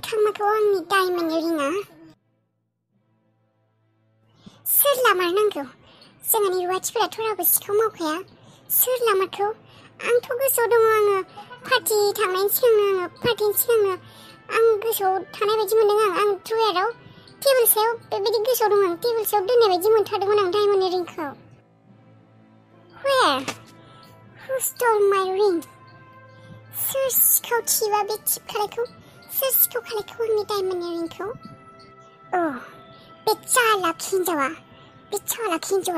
थांमाखौ आंनि डायमन्ड रिंआ सोर लामारनांगौ जोंहानि रुवाथिफोराथ' रावबो सिखाव मावखाया सोर लामारखौ आंथ' गोसोआव दङ आङो पार्टिनि सिगांनो आं गोसोआव थानाय बायदि मोन्दों आं ड्रयाराव टेबोल सायाव बेबायदि गोसोआव दं आं टेबोल सायाव दोननाय बायदि मोनथारदोंमोन आं diamond रिंखौ Where? Who stole my ring? सोर सिखाव थिबा बे थिबखानायखौ सोर सिखाव खालायखौ आंनि डायमन्ड रिंखौ बे चालाक हिन्जावा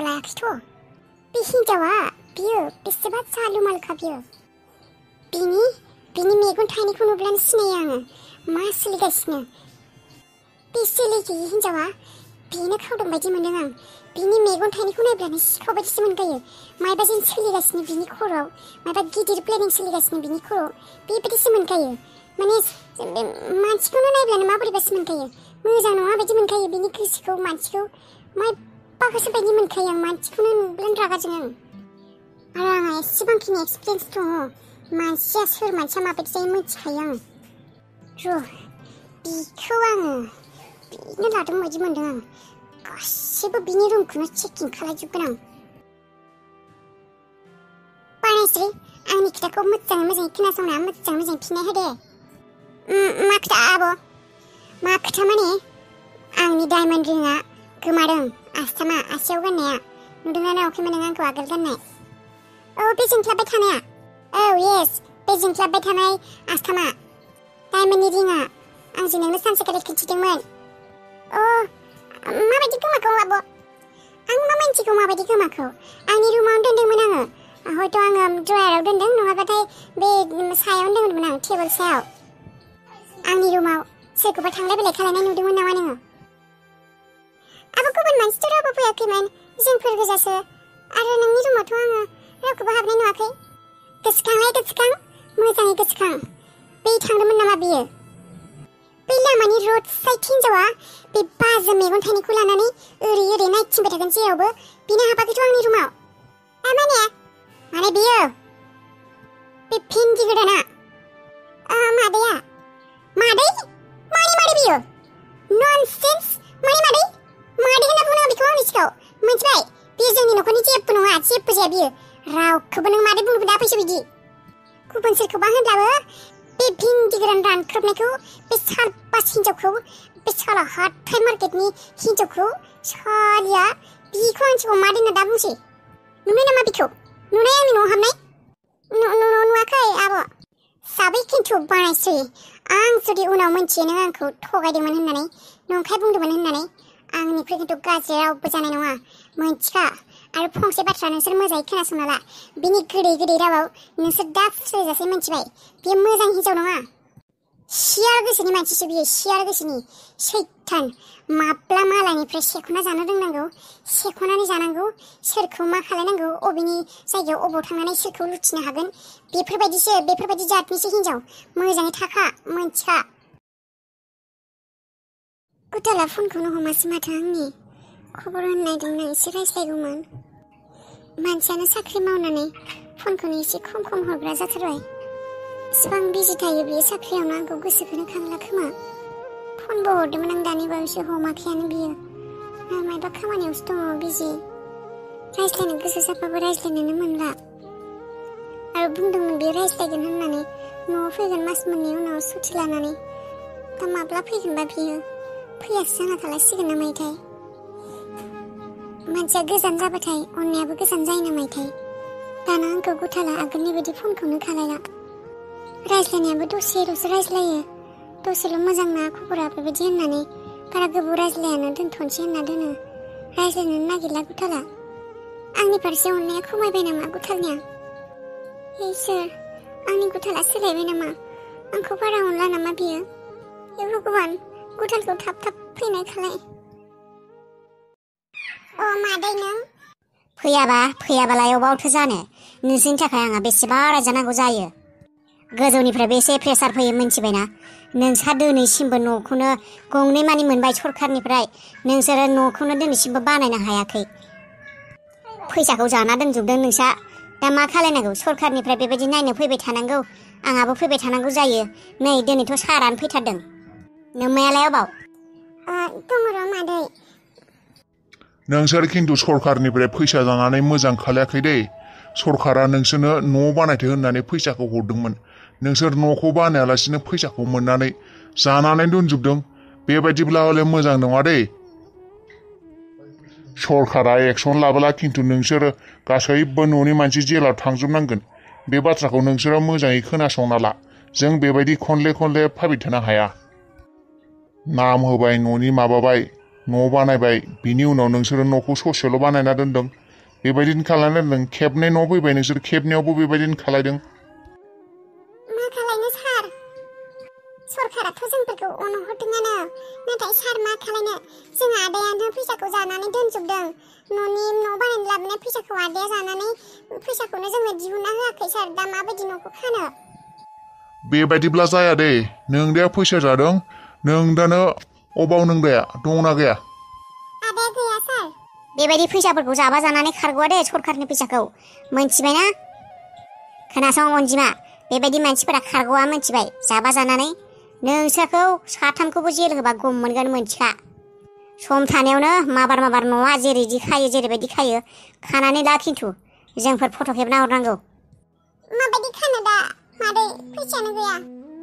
लायाखैथ' बे हिन्जावा बियो बेसेबा चालु मालखा बियो बिनि मेगन थाइनैखौ नुब्लानो सिनायो आङो मा सोलिगासिनो बे सोलो गैयि हिन्जावा बेनो खावदों बायदि मोन्दों आं बिनि मेगन थाइनैखौ नायब्लानो सिखाव बायदिसो मोनगायो मायबा जेन सोलिगासिनो बिनि खर'आव मायबा गिदिर प्लेनिं सोलिगासिनो बिनि खर'आव बेबायदिसो मोनगायो माने मानसिखौनो नायब्लानो माबोरैबासो मोनगायो मोजां नङा बायदि मोनखायो बिनि गोसोखौ मानसिखौ मायबाखौसो बायदि मोनखायो आं मानसिखौनो नुब्लानो रागा जोङो आरो आंहा एसेबांखिनि एक्सपिरियेन्स दङ मानसिया सोर मानसिया माबायदि जायो मिथिखायो आङो बिखौ आङो बिनो लादों बायदि मोन्दों आं गासिबो बिनि रुमखौनो चेकिं खालायजोबगोन आं बानायस्रि आंनि खोथाखौ मोजाङै खोनासंना मोजाङै फिननाय होदे मा खोथा आब' मा खोथा माने आंनि डायमन्ड रिंआ गोमादों आस्थामा आसियाव गाननाया नुदोंना नुवाखैमोन नों आंखौ आगोल गाननाय बे जोंख्लाबबाय थानाया येस बे जोंख्लाबबाय थानाय आस्थामा डायमन्डनि रिंआ आंजों नोंनो सानसेखालि खिन्थिदोंमोन माबायदि गोमाखौ आब' आं मा मिन्थिगौ माबायदि गोमाखौ आंनि रुमावनो दोनदोंमोन आङो हयथ' आङो ड्रयाराव दोनदों नङाबाथाय बे सायावनो दोनदोंमोन आं टेबोल सायाव आंनि रुमाव सोरखौबा थांलाय फैलाय खालामनाय नुदोंमोन नामा नोङो आब' गुबुन मानसिथ' रावबो फैयाखैमोन जोंफोर गोजासो आरो नोंनि रुमावथ' आङो रावखौबो हाबनाय नुवाखै गोसोखां मोजाङै गोसोखां बे थांदोंमोन नामा बियो बै लामानि रड साइड हिन्जावा बे बाजो मेगन थाइनैखौ लानानै ओरै नायथिंबाय थागोन जेरावबो बिनो हाबाखैथ' आंनि रुमाव माने बियो बे भिन्दि गोदाना मादै मादै बियो ननसेन्स मादै होनना बुङो बेखौ आंनि सिगाङाव मिथिबाय बियो जोंनि न'खरनि जेबो नङा जेबो जाया बियो रावखौबो नों मादै बुंनो दा फैसो बिदि गुबुन सोरखौबा होनब्लाबो बे भिन्दि गोदान रानख्रबनायखौ बे सालबास हिन्जावखौ बे साला हाथाय मार्केटनि हिन्जावखौ सालिया बिखौ आं सिगाङाव मादै होनना दा बुंसै नुनाय नामा बिखौ नुनाय आंनि न'आव हाबनाय नुवाखै आब' साबै खिन्थु बानायसै आं जुदि उनाव मोनथियो नों आंखौ थगायदोंमोन होननानै नंखाय बुंदोंमोन होननानै आंनिफ्राय खिन्थु गाज्रि रावबो जानाय नङा मोनथिखा आरो फंसे बाथ्रा नोंसोर मोजाङै खोनासंना ला बिनि गोदै रावाव नोंसोर दा फुस्लायजासे मोनथिबाय बियो मोजां हिन्जाव नङा सियार गोसोनि मानसिसो बियो सियार गोसोनि सैतान माब्ला मालायनिफ्राय सेख'ना जानो रोंनांगौ सेख'नानै जानांगौ सोरखौ मा खालायनांगौ अबेनि जायगायाव अबाव थांनानै सोरखौ लुथिनो हागोन बेफोरबायदि जातनिसो हिन्जाव मोजाङै थाखा मोनथिखा गुदाला फनखौनो हमासै माथो आंनि खबर होननायदोंना एसे रायज्लायगौमोन मानसियानो साख्रि मावनानै फनखौनो एसे खम हरग्रा जाथारबाय इसिबां बिजि थायो बियो साख्रियावनो आंखौ गोसोखौनो खांला खोमा फनबो हरदोंमोन आं दानि बावैसो हमाखैयानो बियो मायबा खामानियावसो दङ बिजि रायज्लायनो गोसो जाबाबो रायज्लायनोनो मोनला आरो बुंदोंमोन बियो रायज्लायगोन होननानै न'आव फैगोन मास मोननै उनाव सुथि लानानै दा माब्ला फैगोनबा बियो फैयासो जाना थालायसिगोन नामायथाय मानसिया गोजान जाबाथाय अननायाबो गोजान जायो नामायथाय दाना आंखौ गुथाला आगोलनि बायदि फनखौनो खालायला रायज्लायनायाबो दसेल'सो रायज्लायो दसेल' मोजां ना खबरा बेबायदि होननानै बारा गोबाव रायज्लायानो दोनथ'नोसै होनना दोनो रायज्लायनो नागिरला गुथाला आंनि फारसे अननाया खमायबाय नामा गुथालनिया इसोर आंनि गुथाला सोलायबाय नामा आंखौ बारा अनला नामा बियो भगबान गुथालखौ थाब फैनाय खालाय मादै नों फैयाबालाय अबावथो जानो नोंसोरनि थाखाय आंहा बेसेबा रायजानांगौ जायो गोजौनिफ्राय बेसे प्रेसार फैयो मिन्थिबायना नोंसा दिनैसिमबो न'खौनो गंनै मानि मोनबाय सरखारनिफ्राय नोंसोरो न'खौनो दिनैसिमबो बानायनो हायाखै फैसाखौ जाना दोनजोबदों नोंसा दा मा खालायनांगौ सरखारनिफ्राय बेबायदि नायनो फैबाय थानांगौ आंहाबो फैबाय थानांगौ जायो नै दिनैथ' सारानो फैथारदों नोम्मायालाय अबाव? दङ र' मादै। नोंसोर खिन्थु सरखारनिफ्राय फैसा जानानै मोजां खालायाखै दे। सरखारा नोंसोरनो न' बानायथो होननानै फैसाखौ हरदोंमोन। नोंसोर न'खौ बानायालासिनो फैसाखौ मोननानै जानानै दोनजोबदों। बेबायदिब्ला हले मोजां नङा दे। सरखारा एक्सन लाबोला खिन्थु नोंसोरो गासैबो न'नि मानसि जेलाव थांजोबनांगोन। बे बाथ्राखौ नोंसोरो मोजाङै खोनासंना ला। जों बेबायदि खनले खनले फाबिय थानो हाया। नाम होबाय, न'नि माबाबाय, न' बानायबाय, बिनि उनाव नोंसोरो न'खौ ससेल' बानायना दोनदों। बेबायदिनो खालायना दोनदों। खेबनै न' फैबाय नोंसोर खेबनैयावबो बेबायदिनो खालायदों। मा खालायनो सार? सरखाराथ' जोंफोरखौ अनहरदोंआनो। नाथाय सार मा खालायनो? जोंहा आदायानो फैसाखौ जानानै दोनजोबदों। न'नि न' बानायनो लाबोनाय फैसाखौ आदाया जानानै फैसाखौनो जोंनो दिहुनना होआखै सार। दा माबायदि न'खौ खानो? बेबायदिब्ला जाया दे। नोंदाया फैसा जादों। नोंदानो अबाव नोंदाया दंना गैया? आदाया गैया सार। बेबायदि फैसाफोरखौ जाबा जानानै खारग'आ दे सरखारनि फैसाखौ। मोनथिबायना? खोनासं अनजिमा, बेबायदि मानसिफोरा खारग'आ मोनथिबाय? जाबा जानानै नोंसोरखौ साथामखौबो जेल होबा गम मोनगोन मोनथिखा। सम थानायावनो माबार न'आ जेरैदि खायो जेरैबायदि खायो खानानै ला खिन्थु। जोंफोर फट' खेबना हरनांगौ। माबायदि खानो दा मादै? फैसायानो गैया।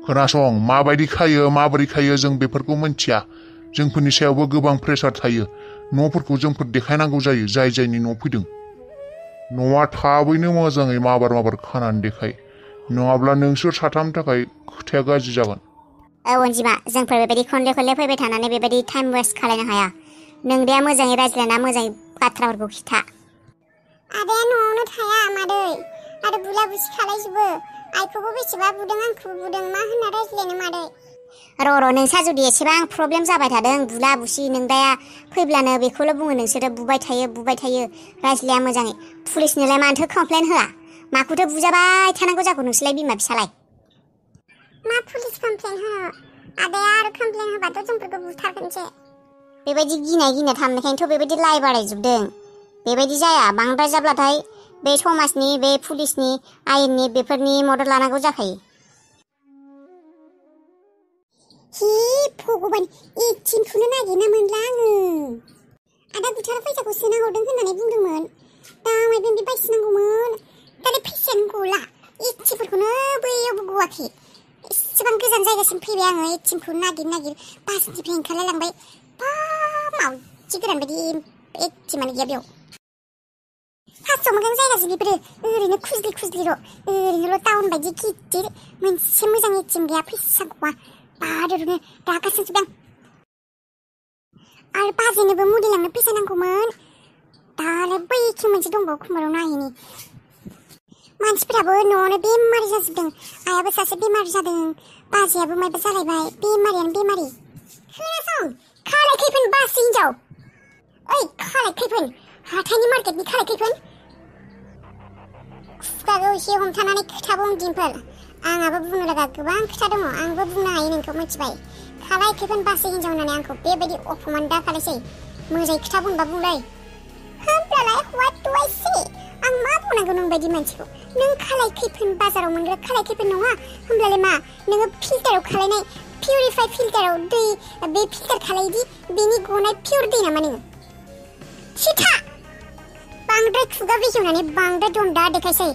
खोनासं, माबायदि खायो माबोरै खायो जों बेफोरखौ मिन्थिया। जोंफोरनि सायावबो गोबां प्रेसार थायो। न'फोरखौ जोंफोर देखायनांगौ जायो जाय जायनि न' फैदों। न'आ थाबैनो मोजाङै माबार खानानै देखाय। नङाब्ला नोंसोर साथामनि थाखाय खोथाया गाज्रि जागोन। अनजिमा, जोंफोर बेबायदि खनले खनले फैबाय थानानै बेबायदि टाइम वेस्ट खालायनो हाया। नोंदाया मोजाङै रायज्लायना मोजाङै बाथ्राफोरखौ खिथा। आदाया न'आवनो थाया मादै। आरो बुला बुसि खालायजोबो। आइखौबो बेसेबा बुदों, आंखौबो बुदों। मा होनना रायज्लायनो मादै? र' नोंसा जुदि एसेबां प्रब्लेम जाबाय थादों बुला बुसि, नोंदाया फैब्लानो बेखौल' बुङो नोंसोरो बुबाय थायो रायज्लाया मोजाङै। पुलिसनोलाय मानोथो कमप्लेन होआ? माखौथो बुजाबाय थानांगौ जाखो नोंसोरलाय बिमा फिसालाय? मा पुलिस कमप्लेन होनो? आदाया आरो कमप्लेन होबाथ' जोंफोरखौ बुथारगोनसो। बेबायदि गिनाय थानायखायनोथ' बेबायदि लाइ बारायजोबदों। बेबायदि जाया। बांद्राय जाब्लाथाय बे समाजनि, बे पुलिसनि, आयेननि बेफोरनि मदद लानांगौ जाखायो। हि भगबान, 18खौनो नागिरना मोनला आङो। आदा बुथारा फैसाखौ सोना हरदों होननानै बुंदोंमोन। दा मायबा बे बायसिनांगौमोन। दालाय फैसायानो गला। 80फोरखौनो बैयावबो गवाखै। एसेबां गोजान जायगासिम फैबाय आङो 18खौ नागिर बासनिफ्राय ओंखारलायलांबाय। बा मावजि गोरान बायदि 80मानो गैया बेयाव। फासआव मोजां जायगासो बेफोरो। ओरैनो खुज्लिल'। ओरैनोल' टाउन बायदि गिदिर। मोनसे मोजां एटिएम गैया, फैसा गवा। बादरनो रागा जोंजोबदों। आरो बाजैनोबो मुलि लांनो फैसा नांगौमोन। दालाय बैथिं मोनसे दंबावो खुमबाराव नायैनि। मानसिफोराबो न'आवनो बेमारि जाजोबदों। आइयाबो सासे बेमारि जादों। बाजैयाबो मायबा जालायबाय। बेमारियानो बेमारि। खोनासं, खालाय खैफोन बासि हिनजाव। ओइ खालाय खैफोन, हाथायनि मार्केटनि खालाय खैफोन। खुगाखौ एसे हमथानानै खोथा बुं दिम्पोल। आंहाबो बुंनो लागा गोबां खोथा दङ। आंबो बुंनो हायो नोंखौ, मिथिबाय? खालाय खैफोन बासि हिनजाव होननानै आंखौ बेबायदि अपमान दा खालायसै। मोजाङै खोथा बुंबा बुंलै। होमब्लालाय what do I say? आं मा बुंनांगौ नों बायदि मानसिखौ? नों खालाय खैफोन बाजाराव मोनग्रा खालाय खैफोन नङा। होमब्लालाय मा? नोङो फिल्टाराव खालायनाय पिउरिफाइ फिल्टाराव दै बे फिल्टार खालायदि बेनि गनाय पिउर दै नामा नोङो? सिथा! बांद्राय खुगा बेखेवनानै बांद्राय दन्दा देखायसै।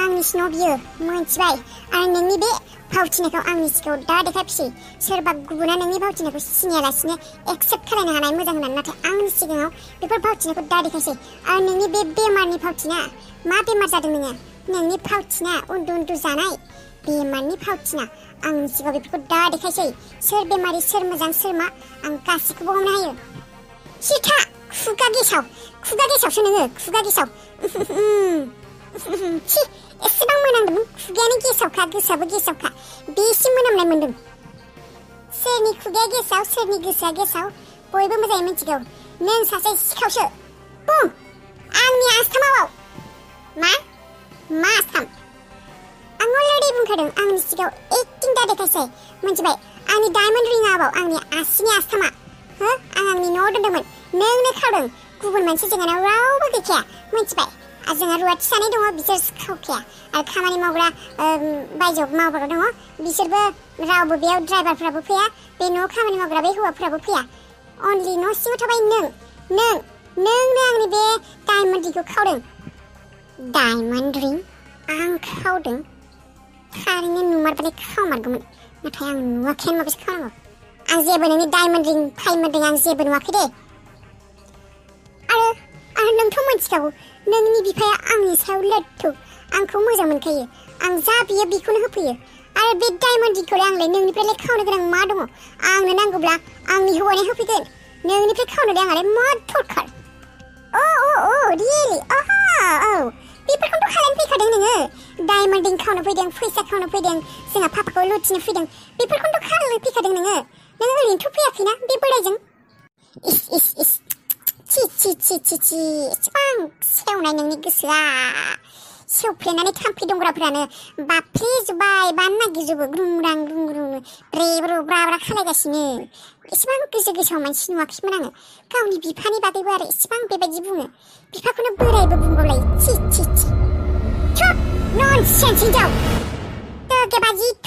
आंनि सिङाव बियो, मोनथिबाय? आरो नोंनि बे फावथिनायखौ आंनि सिगाङाव दा देखायफिसै। सोरबा गुबुना नोंनि फावथिनायखौ सिनायालासिनो एक्सेप्ट खालायनो हानाय मोजां होननानै, नाथाय आंनि सिगाङाव बेफोर फावथिनायखौ दा देखायसै। आरो नोंनि बे बेमारनि फावथिना, मा बेमार जादों नोङो? नोंनि फावथिना उन्दु जानाय बेमारनि फावथिना। आंनि सिगाङाव बेफोरखौ दा देखायसै। सोर बेमारि, सोर मोजां, सोर मा, आं गासैखौबो हमनो हायो। सिथा! खुगा गेसावसो नोङो, खुगा गेसाव। छी, एसेबां मोनामदों। खुगायानो गेसावखा, गोसोआबो गेसावखा। बेसिम मोनामनाय मोनदों। सोरनि खुगाया गेसाव, सोरनि गोसोआ गेसाव बयबो मोजाङै मिथिगौ। नों सासे सिखावसो। बुं, आंनि आस्थामाव। मा आस्थाम? आं अलरेडि बुंखादों, आंनि सिगाङाव एक्टिं दा देखायसै। मिथिबाय? आंनि डायमन्ड रिंआव आंनि आसिनि आस्थामा। आं आंनि न'आव दोनदोंमोन। नोंनो खावदों। गुबुन मानसि जोंहानाव रावबो गैखाया। मिथिबाय? जोंहा रुवाथि सानै दङ बिसोर खावखाया आरो खामानि मावग्रा बायजोआव मावग्रा दङ बिसोरबो रावबो बेयाव ड्राइभारफ्राबो फैया बे न'आव खामानि मावग्रा बे हौवाफ्राबो फैया अनलि न' सिङाव थाबाय नोंनो आंनि बे डायमन्ड रिंखौ खावदों डायमन्ड रिं आं खावदों थारैनो नुमारबाथाय खावमारगौमोन नाथाय आं नुवाखै माबेसो खावनांगौ आं जेबो नोंनि डायमन्ड रिं फाइमोनदों आं जेबो नुवाखै दे आरो नोंथ' मिथिखागौ नोंनि बिफाया आंनि सायाव लोथ्थु आंखौ मोजां मोनखायो आं जा बियो बेखौनो होफैयो आरो बे डायमन्ड रिंखौलाय आंलाय नोंनिफ्रायलाय खावनो गोनां मा दङ आंनो नांगौब्ला आंनि हौवानो होफैगोन नोंनिफ्राय खावनोलाय आंहालाय मा दरखार रियेलि बेफोरखौथ' खालामनो फैखादों नोङो डायमन्ड रिं खावनो फैदों फैसा खावनो फैदों जोंहा पापाखौ लुथिनो फैदों बेफोरखौथ' खालामनो फैखादों नों ओरैनोथ' फैयाखैना बे बोरायजों इस ची एसेबां सेवनाय नोंनि गोसोआ सेवफ्लेनानै थाम्फै दंग्राफ्रानो बाफ्लेजोब्बाय बा नागिरजोबो ग्रुंग्रां ग्रुंग्रुंनो ब्रेब्रु ब्राब्रा खालायगासिनो एसेबां गोसोआव मानसि नुवाखैमोन आङो गावनि बिफानि बागैबो आरो एसेबां बेबायदि बुङो बिफाखौनो बोरायबो बुंबावलायो ची चुप ननसेन्स हिनजाव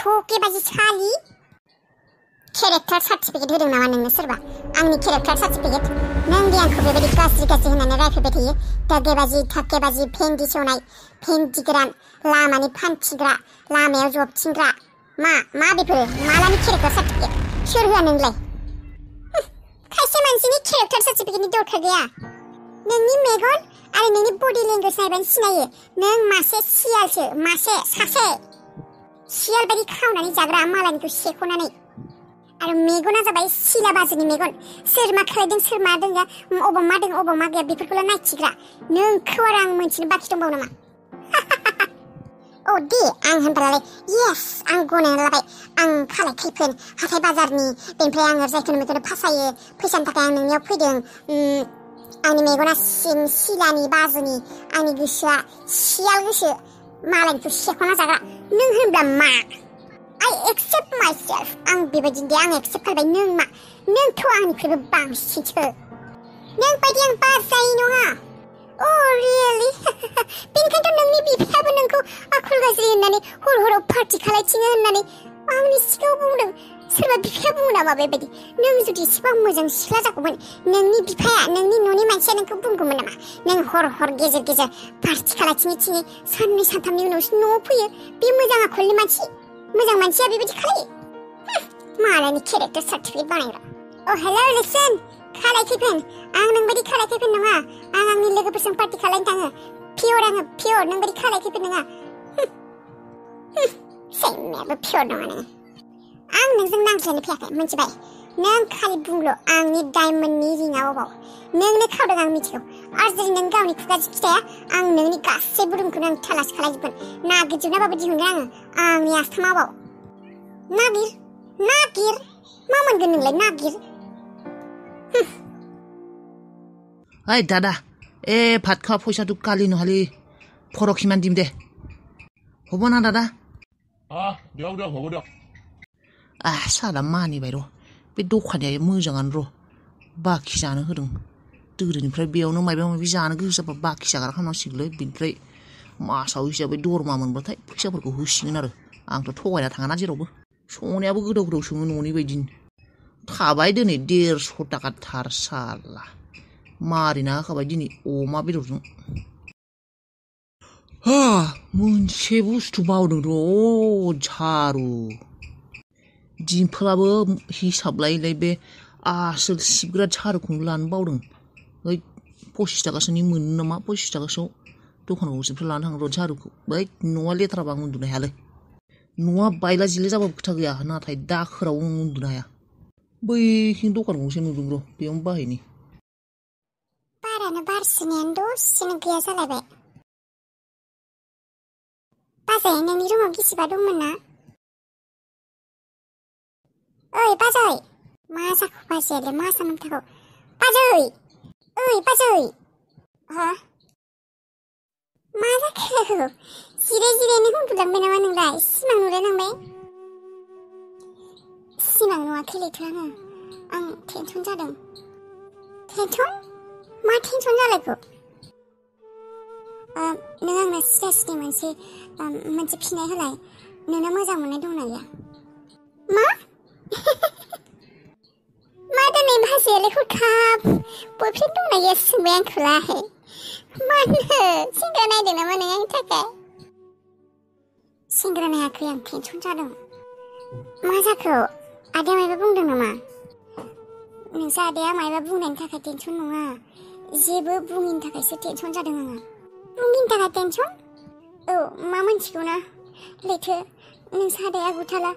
थोकेबाजि सालि केरेक्टार सार्टिफिकेट होदों नामा नोंनो सोरबा आंनि केरेक्टार सार्टिफिकेट नों दि आंखौ बेबायदि गाज्रि होननानै रायफैबाय थायो थाकेबाजि भेन्दि सेवनाय भेन्दि गोरान लामानि फानथिग्रा लामायाव जबथिंग्रा मा बेफोरो मालानि केरेक्टार सार्टिफिकेट सोर होआ नोंलाय खायसे मानसिनि केरेक्टार सार्टिफिकेटनि दरखार गैया नोंनि मेगन आरो नोंनि बडि लेंगुवेज नायबानो सिनायो नों मासे सियालसो सासे सियाल बायदि खावनानै जाग्रा मालायनिखौ सेख'नानै आरो मेगना जाबाय सिला बाजोनि मेगन सोर मा खालायदों सोर मा दों अबाव मा दों अबाव मा गैया बेफोरखौल' नायथिग्रा नोंखौ आरो आं मोनथिनो बाखि दंबावो नामा दे आं होनबालाय येस आं गनायना लाबाय आं खालाय खैफोन हाथाय बाजारनि बेनिफ्राय आङो जायखौनो मेगननो फासायो फैसानि थाखाय आं नोंनियाव फैदों आंनि मेगना सिलानि बाजुनि आंनि गोसोआ सियाल गोसो मालायनिखौ सेख'ना जाग्रा नों होनब्ला मा I accept myself आं बेबायदिनो दे आं एक्सेप्ट खालामबाय नोंथ' आंनिख्रुइबो बांसिनसो नों बायदि आं बाजायै नङा रियेलि बेनिखायनोथ' नोंनि बिफायाबो नोंखौ आखल गाज्रि होननानै हराव पार्टि खालायथिङो होननानै आंनि सिगाङाव बुंदों सोरबा बिफाया बुङो नामा बेबायदि नों जुदि एसेबां मोजां सिख्ला जागौमोन नोंनि बिफाया नोंनि न'नि मानसिया नोंखौ बुंगौमोन नामा नों हर गेजेर पार्टि खालायथिङै साननै सानथामनि उनावसो न'आव फैयो बे मोजां आखलनि मोजां मानसिया बेबायदि खालायो मालायनि केरेक्टार सार्टिफिकेट बानायग्रा हेलौ लिसन खालाय खैफोन आं नोंबायदि खालाय खैफोन नङा आं आंनि लोगोफोरजों पार्टि खालायनो थाङो पियर नोंबायदि खालाय खैफोन नङा सैमायाबो पियर नङा नोङो आं नोंजों नांज्लायनो फैयाखै मिथिबाय नों खालि बुंल' आंनि डायमन्डनि रिंआ अबाव नोंनो खावदों आं मिथिगौ आरो जुदि नों गावनि खुगाजों खिथाया आं नोंनि गासै बुरुमखौनो आं थालास खालायजोबगोन नागिरजोबनाबाबो दिहुनगोन आंनि आस्थामाव नागिर मा मोनगोन नोंलाय नागिर ओइ दादा ভাত খোৱা পইচাটো কালি নহ'লে পৰহিমান দিম দে হ'ব না দাদা দিয়ক হ'ব দিয়ক साला मानिबाय र' बे दखानिया मोजाङानो र' बाखि जानो होदों दोरोनिफ्राय बेयावनो माबा माबि जानो गोसो जाबा बाखि जाग्रा खालामनांसिगोनलै बिनिफ्राय मासाव हिसाबै दरमा मोनबाथाय फैसाफोरखौ होसिगोन आरो आंथ' थगायना थाङाना जेरावबो संनायाबो गोदाव सङो न'नि बायदिनो थाबाय दिनै 150 थाखा थार साला मारिना होखाबाय दिनै अमा बेदरजों मोनसे बुस्थु बावदों र' झारु दिम्फोराबो हिसाब लायै बे आसोल सिबग्रा झारुखौनो लानो बावदों 25 थाखासोनि मोनो नामा 25 थाखासोआव दखान गंसेनिफ्राय लानो थाङो र' झारुखौ न'आ लेथ्राबा आं उन्दुनो हायालै न'आ बायला जिला जाबाबो खोथा गैया नाथाय दाखोराव उन्दुनो हाया बैथिं दखान गंसे नुदों र' बेयावनो बाहायनि बारानो बारसिनायानो दसेनो गैया जालायबाय बाजै नोंनि रुमाव गिसिबा दंमोन ना ओइ बाजै मा जाखो बाजैयालाय मा जानांगौ बाजै मा जाखो जिरायनो उन्दुलांबाय नामा नोंलाय सिमां नुलायलांबाय सिमां नुवाखैलैथ' आं टेनसन जादों टेनसन मा टेनसन जालायखो नों आंनो सिदा सिदि मोनसे फिनाय होलाय नोंना मोजां मोननाय दंना गैया मा मा दिनै भाजियालाय हरखाब बयफ्रेन्ड दंना गैया सोंबाय आंखौलाय मानो सेंग्रा नायदों नामा नों आंनि थाखाय सेंग्रा नायाखै आं टेनसन जादों मा जाखो आदाया मायबा बुंदों नामा नोंसा आदाया मायबा बुंनायनि थाखाय टेनसन नङा जेबो बुङिनि थाखायसो टेनसन जादों आङो बुङिनि थाखाय टेनसन औ मा मोनथिगौ ना लैथो नोंसा आदाया गुथाला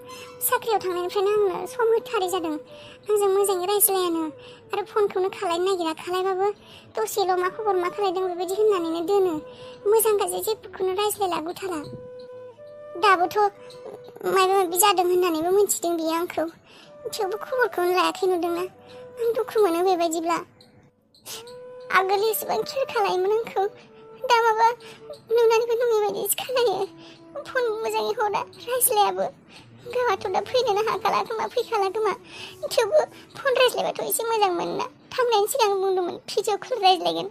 साख्रियाव थांनायनिफ्रायनो आंनो सम होथारै जादों आंजों मोजाङै रायज्लायानो आरो फनखौनो खालायनो नागिरा खालायबाबो दसेल' मा खबर मा खालायदों बेबायदि होननानैनो दोनो मोजां गाज्रि जेबोखौनो रायज्लायला गुथाला दाबोथ' माबा माबि जादों होननानैबो मिथिदों बियो आंखौ थेवबो खबरखौनो लायाखै नुदोंना आं दुखु मोनो बेबायदिब्ला आगोल एसेबां केयार खालायोमोन आंखौ दा माबा नुनानैबो नङै बायदिसो खालायो फन मोजाङै हरा रायज्लायाबो गावहाथ' दा फैनोनो हाखाला खोमा फैखाला खोमा थेवबो फन रायज्लायबाथ' एसे मोजां मोनोना थांनायनि सिगां बुंदोंमोन भिडिअ कल रायज्लायगोन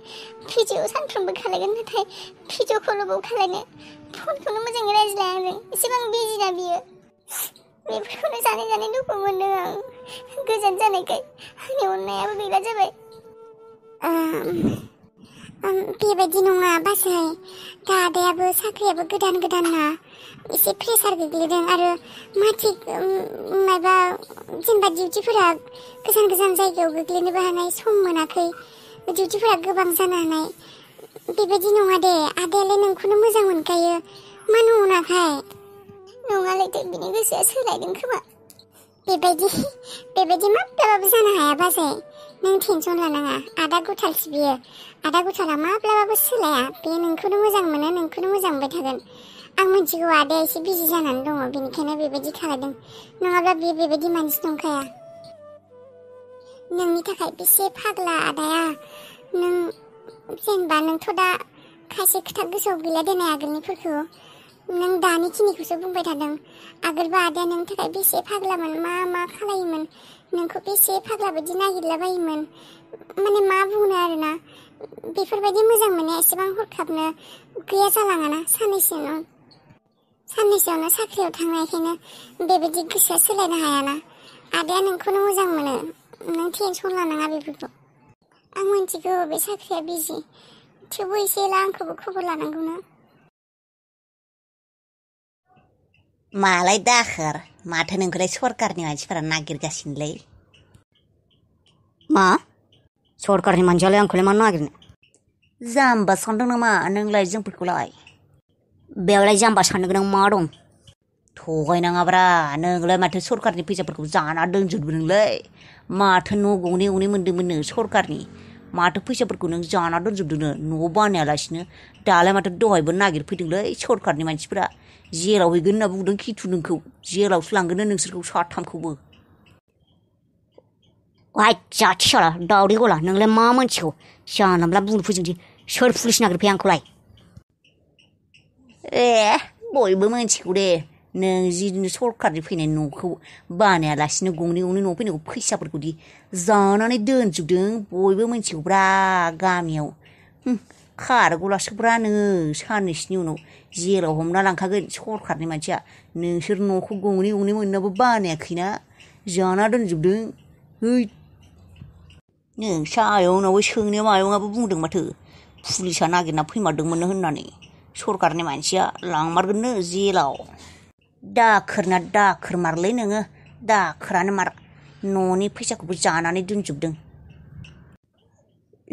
भिडिअ सानफ्रोमबो खालायगोन नाथाय भिडिअ कलबो खालायनो फनखौनो मोजाङै रायज्लाया आंजों एसेबां बिजिना बियो बेफोरखौनो जानाय जानाय दुखु मोनदों आं गोजान जानायखाय आंनि अननायाबो गैला जाबाय बेबायदि नङा बाजै दा आदायाबो साख्रियाबो गोदान ना एसे प्रेसार गोग्लैदों आरो माथि माबा जेनेबा डिउटिफोरा गोजान जायगायाव गोग्लैनोबो हानाय सम मोनाखै डिउटिफोरा गोबां जानो हानाय बेबायदि नङा दे आदायालाय नोंखौनो मोजां मोनखायो मानो अनाखाय नङालाय बिनि गोसोआ सोलायदों खोमा बेबायदि माब्लाबाबो जानो हाया बाजै नों टेनसन लानाङा आदा गुथालसो बियो आदा गुथाला माब्लाबाबो सोलाया बे नोंखौनो मोजां मोनो नोंखौनो मोजां मोनबाय थागोन आं मिथिगौ आदाया एसे बिजि जानानै दङ बेनिखायनो बेबायदि खालायदों नङाब्ला बियो बेबायदि मानसि नंखाया नोंनि थाखाय बेसे फाग्ला आदाया नों जेनेबा नोंथ' दा खायसे खोथा गोसोआव गैला दोननाय आगोलनिफोरखौ नों दानि खिनिखौसो बुंबाय थादों आगोलबा आदाया नोंनि थाखाय बेसे फाग्लामोन मा खालायोमोन नोंखौ बेसे फाग्ला बायदि नागिरलाबायोमोन माने मा बुंनो आरोना बेफोरबायदि मोजां मोननाया एसेबां हरखाबनो गैया जालाङाना साननैसोआवनो साख्रियाव थांनायखायनो बेबायदि गोसोआ सोलायनो हायाना आदाया नोंखौनो मोजां मोनो नों टेनसन लानाङा बेफोरखौ आं मिथिगौ बे साख्रिया बिजि थेवबो एसे एला आंखौबो खबर लानांगौना मालाय दाखोर माथो नोंखौलाय सरकारनि मानसिफोरा नागिरगासिनोलै मा सरकारनि मानसियालाय आंखौलाय मानो नागिरनो जाम्बा सानदों नामा नोंलाय जोंफोरखौलाय बेयावलाय जाम्बा साननो गोनां मा दं थगायनाङाब्रा नोंलाय माथो सरकारनि फैसाफोरखौ जाना दोनजोबो नोंलाय माथो न' गंनै मोन्दोंमोननो सरकारनि माथो फैसाफोरखौ नों जाना दोनजोबदोंनो न'आव बानायालासिनो दालाय माथो दहायबो नागिरफैदोंलै सरकारनि मानसिफोरा जेलाव हैगोन होनना बुंदों खिथु नोंखौ जेलावसो लांगोन नोंसोरखौ साथामखौबो जाथिसाला दावदै गला नोंलाय मा मोनथिगौ जानोब्ला बुंनो फोजोंदि सोर पुलिस नागिरफैया आंखौलाय बयबो मोनथिगौ दे नों जि सरकारनि फैनाय न'खौ बानायालासिनो गंनै न'आव फैनायखौ फैसाफोरखौदि जानानै दोनजोबदों बयबो मोनथिगौब्रा गामियाव खारगलासोब्रा नोङो साननैसोनि उनाव जेलाव हमना लांखागोन सरकारनि मानसिया नोंसोर न'खौ गंनै मोननाबो बानायाखैना जाना दोनजोबदों नोंसा आयंनावबो सोंनायाव आयंआबो बुंदों माथो पुलिसा नागिरना फैमारदोंमोननो होननानै सरकारनि मानसिया लांमारगोननो जेलाव दाखोर मारलै नोङो दाखोरानो मार न'नि फैसाखौबो जानानै दोनजोबदों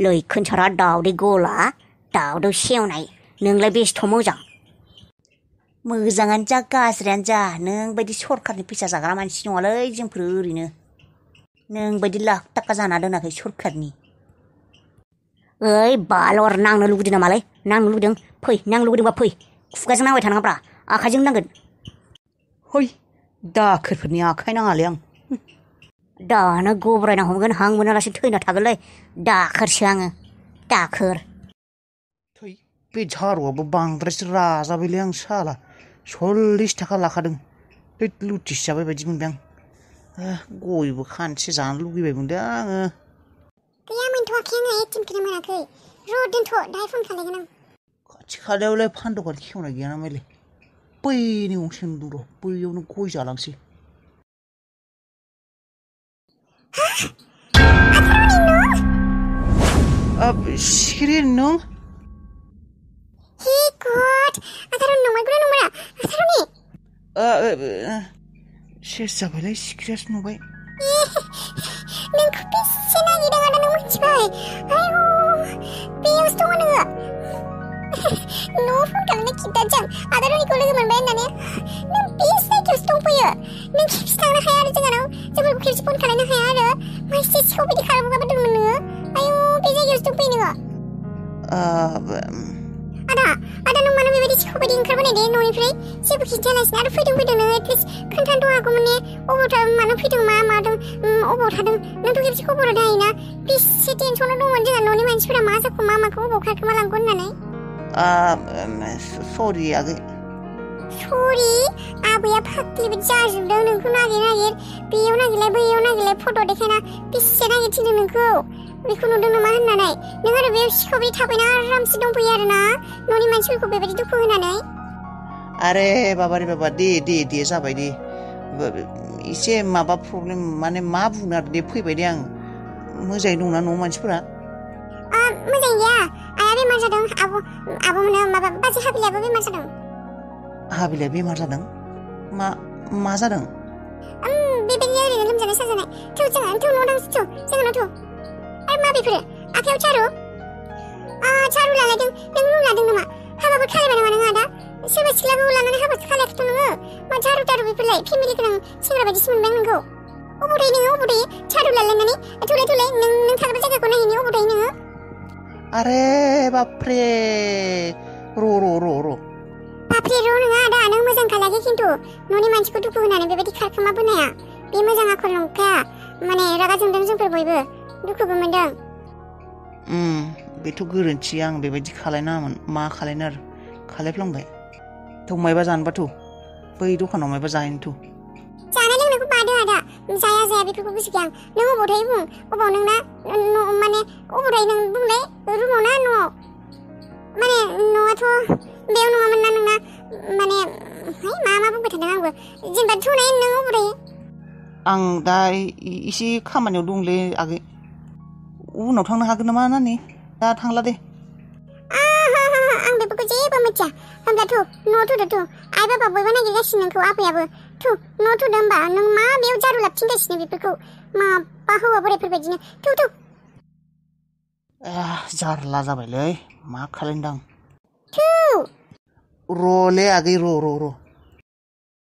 लैखोन सारा दावदै गला दावदै सेवनाय नोंलाय बेसेथ' मोजाङानो जा गाज्रियानो जा नों बायदि सरकारनि फैसा जाग्रा मानसि नङालै जोंफोर ओरैनो नों बायदि लाख थाखा जाना दोनाखै सरकारनि बालर नांनो लुगैदों नामालाय नांनो लुगैदों फै नांनो लुगैदोंबा फै खुगाजों नांबाय थानाङाब्रा आखाइजों नांगोन दाखोरफोरनि आखाइ नाङालै आं दानो गब्रायना हमगोन हां मोनालासे थैना थागोनलै दाखोरसो आङो दाखोर बे झारुआबो बांद्रायसो राजाबायलै आं साला 40 थाखा लाखादों लुथिस जाबाय बायदि मोनबाय आं गयबो खानसे जानो लुगैबाय मोनदों आङो गैया मोनथ'वाखै आङो एटिएमखौनो मोनाखै र' दोनथ' दाहाय फन खालायगोन आं खाथि खालायावलाय फान दखान खेवना गैया नामायलाय बैनि गंसे नुदों र' बैयावनो गय जालांसै सिखिरि नों Hey God, Ataru nunggu gue nunggu ya. Ataru nih. Ses जाबायलाय सिखिरियासो नुबाय Nunggu bisa lagi dengan ada nunggu cibai. Ayo, bius tuh nunggu. Nunggu kali kita jang. Ataru nih kalau gue main nanya. Nunggu bisa kius tuh punya. Nunggu kius tangan kaya ada jangan aku. Jangan gue kius pun kalian kaya ada. Masih sih kau pilih kalau bukan betul nunggu. Ayo, bisa kius tuh punya nunggu. Ada nung mana bebaidi sih kau ingkar mana deh nuni free sih bukan jelas nih ada fidung nung at least kantan tuh aku mana obor mana fidung mama dong obor hadung nanti kita sih obor ada ina please setin soalnya nung jangan nuni mancing pada masa ku mama ku obor kar kemalang kun nane sorry agak sorry abu ya pakli bejar dong nungku nagir biu nagilai foto deh na please senang itu nungku बेखौ नुदों नामा होननानै नों आरो बे सिखावरि थाबायना आरामसे दंफैयो आरोना न'नि मानसिफोरखौ बेबायदि दुखु होनानै आरे बाबारे बाबा दे जाबाय दे एसे माबा प्रब्लेम माने मा बुंनो आरो दे फैबाय दे आं मोजाङै दंना न' मानसिफोरा मोजां गैया आइया बेमार जादों आब' मोनो माबा बाजै हाबिलायाबो बेमार जादों हाबिलाया बेमार जादों मा जादों बेबायदिनो ओरैनो लोमजानाय साजानाय थौ न' दांसै जोङो थौ आरो मा बेफोरो आखायाव चारु लालायदों नों रु लादों नामा हाबाबो खालायबाय नामा नों आदा सोरबा सिख्लाखौ लानानै हाबासो खालायाखैथ' नोङो मा चारु बेफोरलाय फेमिलि गोनां सेंग्रा बायदिसो मोनबाय आं नोंखौ अबाव थायो चारु लालायनानै थौलाय नों थाग्रा जायगाखौ नायहैनि अबाव थायो नोङो आरे बापरे र' बापरे र' नङा आदा नों मोजां खालायाखै खिन्थु न'नि मानसिखौ दुखु होनानै बेबायदि खारखोमा बोनाया बे मोजां आखल नंखाया माने रागा जोंदों जोंफोर बयबो दुखुबो मोनदों बेथ' गोरोन्थि आं बेबायदि खालायनाङामोन मा खालायनो आरो खालायफ्लांबाय थौ मायबा जानोबाथ' बै दखानाव मायबा जाहैनोथ' जानाय लोंनायखौ बादो आदा जाया बेफोरखौ गोसो गैया नों अबाव थायो बुं अबाव नोंना माने अबाव थायो नों बुंलाय रुमाव ना न'आव माने न'आथ' बेयाव नङामोन ना नोंना माने मा बुंबाय थादों आंबो जेनेबा थौनाय नों अबाव थायो आं दा एसे खामानियाव दंलै आगै उनाव थांनो हागोन नामा नानि दा थांला दे आं बेफोरखौ जेबो मिथिया होमब्ला थौ न'आव थौदो आइ बाबा बयबो नागिरगासिनो नोंखौ आफायाबो थौ न'आव थौदो होमबा नों मा बेयाव जारु लाबथिंगासिनो बेफोरखौ माबा हौवा बोरायफोरबायदिनो थौ जारला जाबायलै मा खालायनो दां थौ र'लै आगै र'